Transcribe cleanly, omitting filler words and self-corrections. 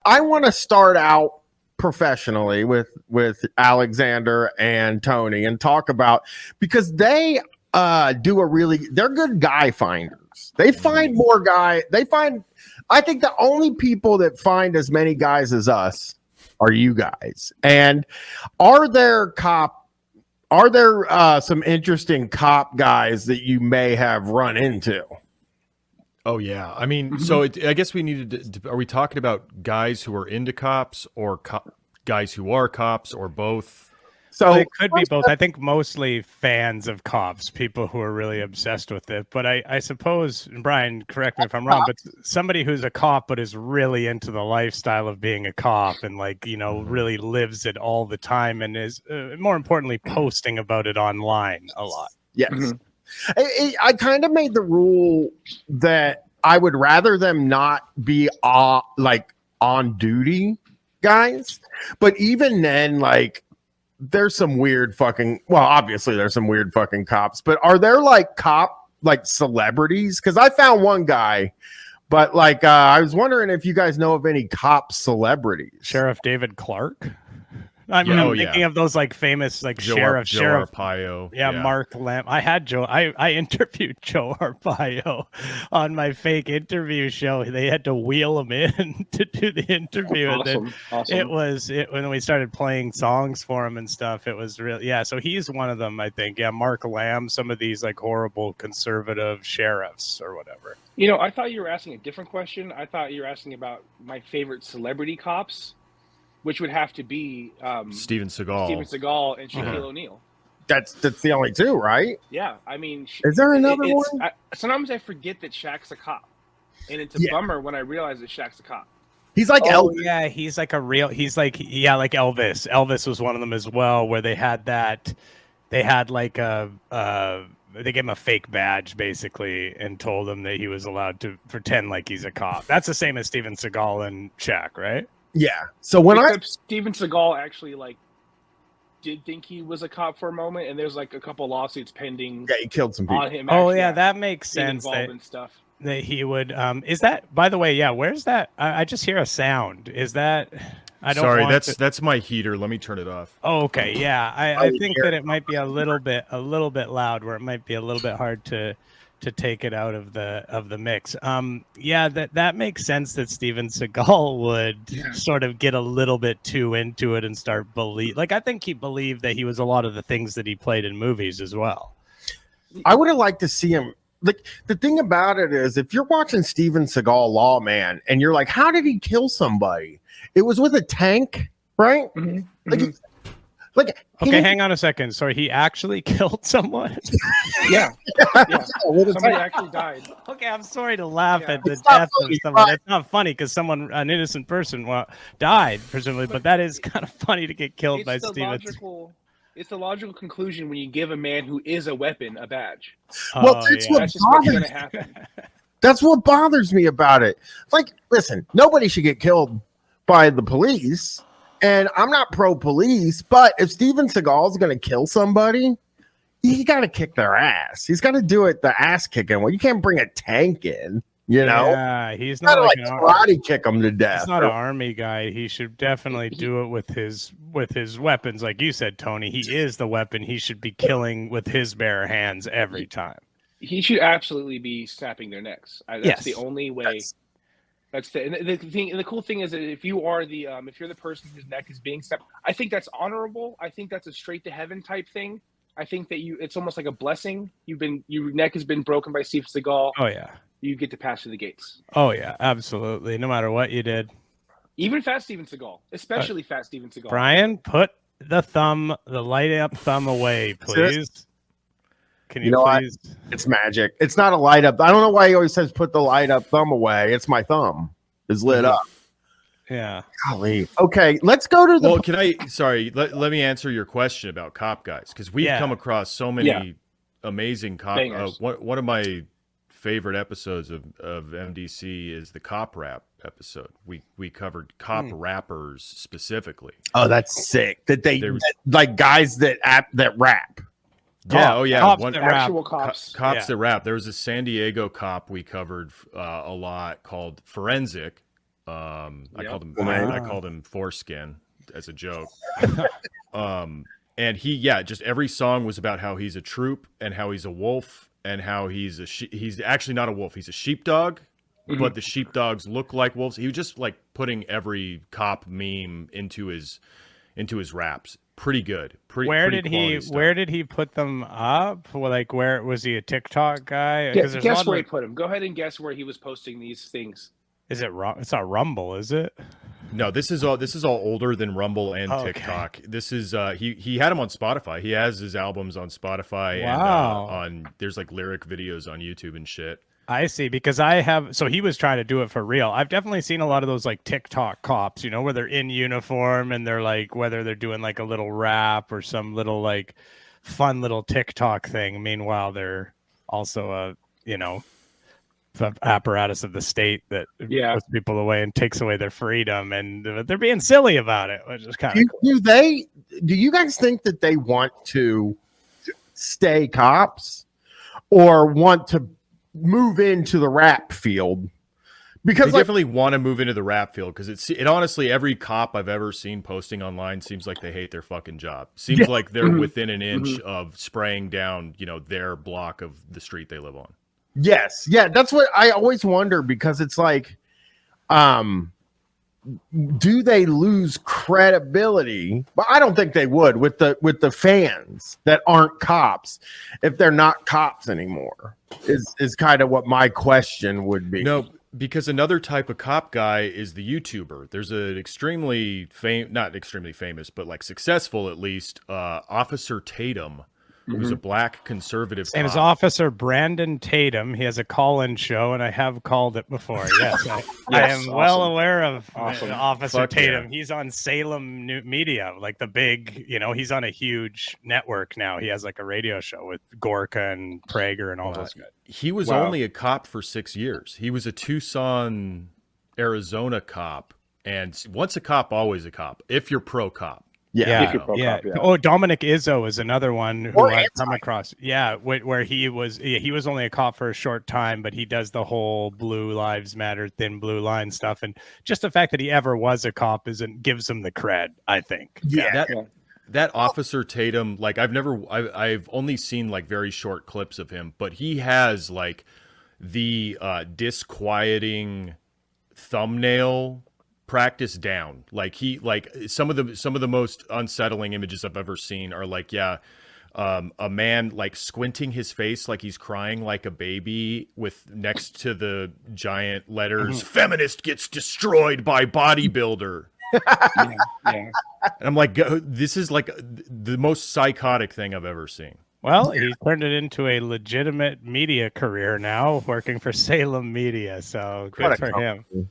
I want to start out professionally with Alexander and Tony and talk about, because they they're good guy finders. They find more I think the only people that find as many guys as us are you guys. And are there some interesting cop guys that you may have run into? Oh yeah, I mean, so I guess we needed to, are we talking about guys who are into cops or guys who are cops or both? So it could be both. I think mostly fans of cops, people who are really obsessed with it. But I suppose, Brian, correct me if I'm wrong, but somebody who's a cop but is really into the lifestyle of being a cop and really lives it all the time and is more importantly posting about it online a lot. Yes. I kind of made the rule that I would rather them not be on duty guys, but even then, there's some weird fucking, obviously there's some weird fucking cops, but are there celebrities? Because I found one guy, but I was wondering if you guys know of any cop celebrities. Sheriff David Clark. I'm thinking of those famous Sheriff Arpaio. Yeah, Mark Lamb. I had Joe. I interviewed Joe Arpaio on my fake interview show. They had to wheel him in to do the interview, and then when we started playing songs for him and stuff. It was real. Yeah, so he's one of them, I think. Yeah, Mark Lamb. Some of these horrible conservative sheriffs or whatever. I thought you were asking a different question. I thought you were asking about my favorite celebrity cops, which would have to be Steven Seagal and Shaquille O'Neal. That's the only two, right? Yeah, I mean, is there another one? Sometimes I forget that Shaq's a cop, and it's a bummer when I realize that Shaq's a cop. He's like Elvis. Yeah, he's like Elvis. Elvis was one of them as well, where they had that. They had they gave him a fake badge basically and told him that he was allowed to pretend like he's a cop. That's the same as Steven Seagal and Shaq, right? Yeah. So when Steven Seagal actually did think he was a cop for a moment, and there's a couple lawsuits pending. Yeah, he killed some people. On him. That makes sense. And stuff. That he would. Is that, by the way? Yeah. Where's that? I just hear a sound. Is that? Sorry, that's my heater. Let me turn it off. Oh, okay. Yeah. I think that it might be a little bit loud, where it might be a little bit hard to take it out of the mix. That makes sense that Steven Seagal would sort of get a little bit too into it and start I think he believed that he was a lot of the things that he played in movies as well. I would have liked to see him. The thing about it is, if you're watching Steven Seagal Lawman and you're like, how did he kill somebody? It was with a tank, right? Mm-hmm. Okay, hang on a second. Sorry, he actually killed someone? Yeah. Somebody actually died. Okay, I'm sorry to laugh at the death of someone. It's not funny because an innocent person died, presumably, but that is kind of funny to get killed by Steven. It's the logical conclusion when you give a man who is a weapon a badge. That's just what's going to happen. That's what bothers me about it. Listen, nobody should get killed by the police. And I'm not pro-police, but if Steven Seagal's going to kill somebody, he got to kick their ass. He's got to do it the ass kicking. Well, you can't bring a tank in, Yeah, he's not karate kick him to death. He's not an army guy. He should definitely do it with his weapons, like you said, Tony. He is the weapon. He should be killing with his bare hands every time. He should absolutely be snapping their necks. That's the only way. That's the thing. And the cool thing is that if you're the person whose neck is being snapped, I think that's honorable. I think that's a straight to heaven type thing. I think that it's almost like a blessing. Your neck has been broken by Steven Seagal. Oh yeah. You get to pass through the gates. Oh yeah, absolutely. No matter what you did. Even fat Steven Seagal, especially fat Steven Seagal. Brian, put the light up thumb away, please. Can you please? It's magic. It's not a light up. I don't know why he always says put the light up thumb away. It's my thumb is lit up. Yeah. Golly. Okay, let's go to the. Well, can I? Sorry, let me answer your question about cop guys, because we've come across so many amazing cop. One of my favorite episodes of MDC is the cop rap episode. We covered cop rappers specifically. Oh, that's sick. That guys that rap. Actual cops. Cops that rap. There was a San Diego cop we covered a lot called Forensic. I called him Foreskin as a joke. And he, just every song was about how he's a troop and how he's a wolf and how he's he's actually not a wolf. He's a sheepdog, but the sheepdogs look like wolves. He was just like putting every cop meme into his raps. Pretty good. Where did he put them up? Like, where was he a TikTok guy? Guess where he put them. Go ahead and guess where he was posting these things. Is it It's not Rumble, is it? No, this is all older than Rumble and TikTok. This is he had him on Spotify. He has his albums on Spotify and there's like lyric videos on YouTube and shit. I see, because he was trying to do it for real. I've definitely seen a lot of those like TikTok cops, where they're in uniform and they're like, whether they're doing like a little rap or some little like fun little TikTok thing. Meanwhile, they're also the apparatus of the state that puts people away and takes away their freedom, and they're being silly about it, which is kind of cool. Do you guys think that they want to stay cops or want to move into the rap field? Because they definitely want to move into the rap field, because it honestly, every cop I've ever seen posting online seems like they hate their fucking job. Seems like they're within an inch of spraying down their block of the street they live on. Yes. Yeah. That's what I always wonder, because it's like, do they lose credibility? But I don't think they would with the fans that aren't cops if they're not cops anymore, is kind of what my question would be. No, because another type of cop guy is the YouTuber. There's an not extremely famous, but like successful at least, Officer Tatum, who's a black conservative. His name is Officer Brandon Tatum. He has a call-in show, and I have called it before. Yes, I am well aware of Officer Tatum. Yeah. He's on Salem Media, like the big, he's on a huge network now. He has like a radio show with Gorka and Prager and all those guys. He was only a cop for 6 years. He was a Tucson, Arizona cop, and once a cop, always a cop. If you're pro cop. Yeah. Oh, Dominic Izzo is another one who I've come across. Yeah, where he was only a cop for a short time, but he does the whole Blue Lives Matter, thin blue line stuff, and just the fact that he ever was a cop gives him the cred, I think. That Officer Tatum, like I've only seen like very short clips of him, but he has like the disquieting thumbnail practice down. Like some of the most unsettling images I've ever seen are like a man like squinting his face like he's crying like a baby with next to the giant letters feminist gets destroyed by bodybuilder. And I'm like, this is like the most psychotic thing I've ever seen. Well, he turned it into a legitimate media career now, working for Salem Media. So good for him.